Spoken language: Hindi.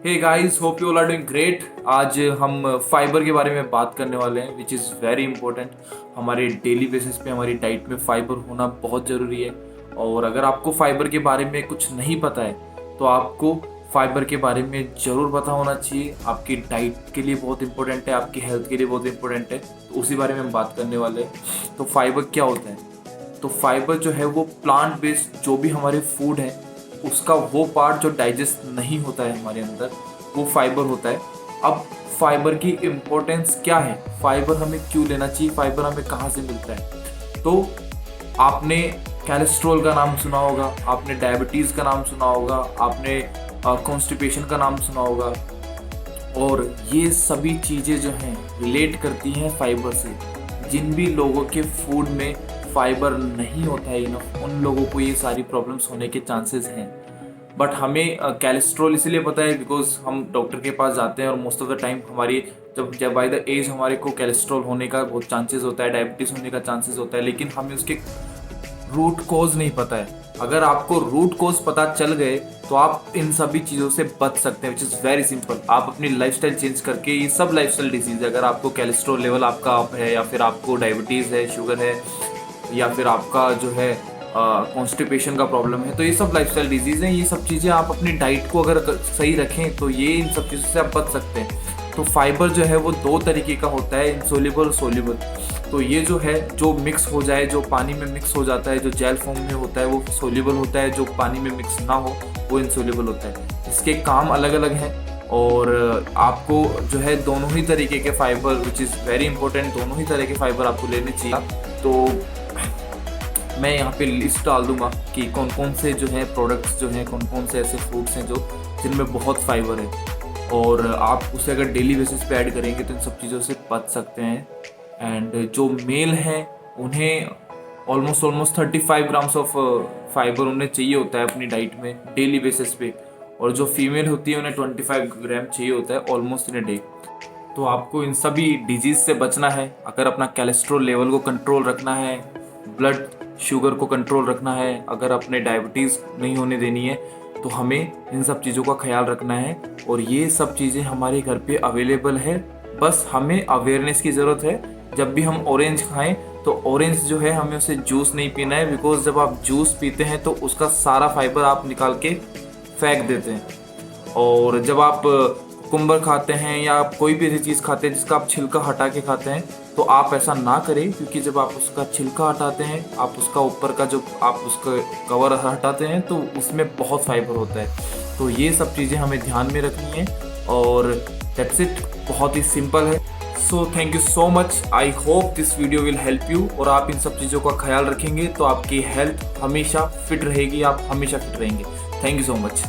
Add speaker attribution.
Speaker 1: Hey guys, hope you all are doing great. आज हम फाइबर के बारे में बात करने वाले हैं विच इज़ वेरी इंपॉर्टेंट। हमारे डेली बेसिस पे हमारी डाइट में फाइबर होना बहुत ज़रूरी है। और अगर आपको फाइबर के बारे में कुछ नहीं पता है तो आपको फाइबर के बारे में ज़रूर पता होना चाहिए। आपकी डाइट के लिए बहुत इंपॉर्टेंट है, आपकी हेल्थ के लिए बहुत इंपॉर्टेंट है, तो उसी बारे में हम बात करने वाले हैं। तो फाइबर क्या होता है? तो फाइबर जो है वो प्लांट बेस्ड जो भी हमारे फूड है उसका वो पार्ट जो डाइजेस्ट नहीं होता है हमारे अंदर, वो फाइबर होता है। अब फाइबर की इम्पोर्टेंस क्या है, फाइबर हमें क्यों लेना चाहिए, फाइबर हमें कहाँ से मिलता है? तो आपने कैलेस्ट्रॉल का नाम सुना होगा, आपने डायबिटीज़ का नाम सुना होगा, आपने कॉन्स्टिपेशन का नाम सुना होगा। और ये सभी चीज़ें जो हैं रिलेट करती हैं फाइबर से। जिन भी लोगों के फूड में फाइबर नहीं होता है इनफ, उन लोगों को ये सारी प्रॉब्लम्स होने के चांसेस हैं। बट हमें कैलेस्ट्रॉल इसलिए पता है बिकॉज हम डॉक्टर के पास जाते हैं और मोस्ट ऑफ द टाइम हमारी जब बाय द एज हमारे को कैलेस्ट्रॉल होने का बहुत चांसेस होता है, डायबिटीज़ होने का चांसेस होता है, लेकिन हमें उसके रूट कॉज नहीं पता है। अगर आपको रूट कॉज पता चल गए तो आप इन सभी चीज़ों से बच सकते हैं, विच इज़ वेरी सिंपल। आप अपनी लाइफस्टाइल चेंज करके ये सब लाइफस्टाइल डिजीज़, अगर आपको कैलेस्ट्रॉल लेवल आपका अप है, या फिर आपको डायबिटीज़ है, शुगर है, या फिर आपका जो है कॉन्स्टिपेशन का प्रॉब्लम है, तो ये सब लाइफस्टाइल डिजीज़ हैं। ये सब चीज़ें आप अपनी डाइट को अगर सही रखें तो ये इन सब चीज़ों से आप बच सकते हैं। तो फाइबर जो है वो दो तरीके का होता है, इंसोल्युबल और सोल्युबल। तो ये जो है जो मिक्स हो जाए, जो पानी में मिक्स हो जाता है, जो जेल फॉर्म में होता है वो सोल्युबल होता है, जो पानी में मिक्स ना हो वो इंसोल्युबल होता है। इसके काम अलग अलग हैं और आपको जो है दोनों ही तरीके के fibre, which is very important, दोनों ही तरह के फाइबर आपको लेने चाहिए। तो मैं यहाँ पे लिस्ट डाल दूंगा कि कौन कौन से जो है प्रोडक्ट्स जो हैं, कौन कौन से ऐसे फ्रूट्स हैं जो जिनमें बहुत फाइबर है, और आप उसे अगर डेली बेसिस पे ऐड करेंगे तो इन सब चीज़ों से बच सकते हैं। एंड जो मेल हैं उन्हें ऑलमोस्ट 35 ग्राम्स ऑफ फाइबर उन्हें चाहिए होता है अपनी डाइट में डेली बेसिस पे, और जो फीमेल होती है उन्हें 25 ग्राम चाहिए होता है ऑलमोस्ट इन ए डे। तो आपको इन सभी डिजीज़ से बचना है, अगर अपना कैलेस्ट्रॉल लेवल को कंट्रोल रखना है, ब्लड शुगर को कंट्रोल रखना है, अगर अपने डायबिटीज़ नहीं होने देनी है, तो हमें इन सब चीज़ों का ख्याल रखना है। और ये सब चीज़ें हमारे घर पे अवेलेबल है, बस हमें अवेयरनेस की ज़रूरत है। जब भी हम ऑरेंज खाएं तो ऑरेंज जो है हमें उसे जूस नहीं पीना है, बिकॉज जब आप जूस पीते हैं तो उसका सारा फाइबर आप निकाल के फेंक देते हैं। और जब आप कुकुम्बर खाते हैं या कोई भी ऐसी चीज़ खाते हैं जिसका आप छिलका हटा के खाते हैं, तो आप ऐसा ना करें, क्योंकि जब आप उसका छिलका हटाते हैं, आप उसका ऊपर का जो आप उसका कवर हटाते हैं, तो उसमें बहुत फाइबर होता है। तो ये सब चीज़ें हमें ध्यान में रखनी है और दैट्स इट, बहुत ही सिंपल है। So thank you so much, I hope this video will help you. और आप इन सब चीज़ों का ख्याल रखेंगे तो आपकी हेल्थ हमेशा फिट रहेगी, आप हमेशा फिट रहेंगे। Thank you so much.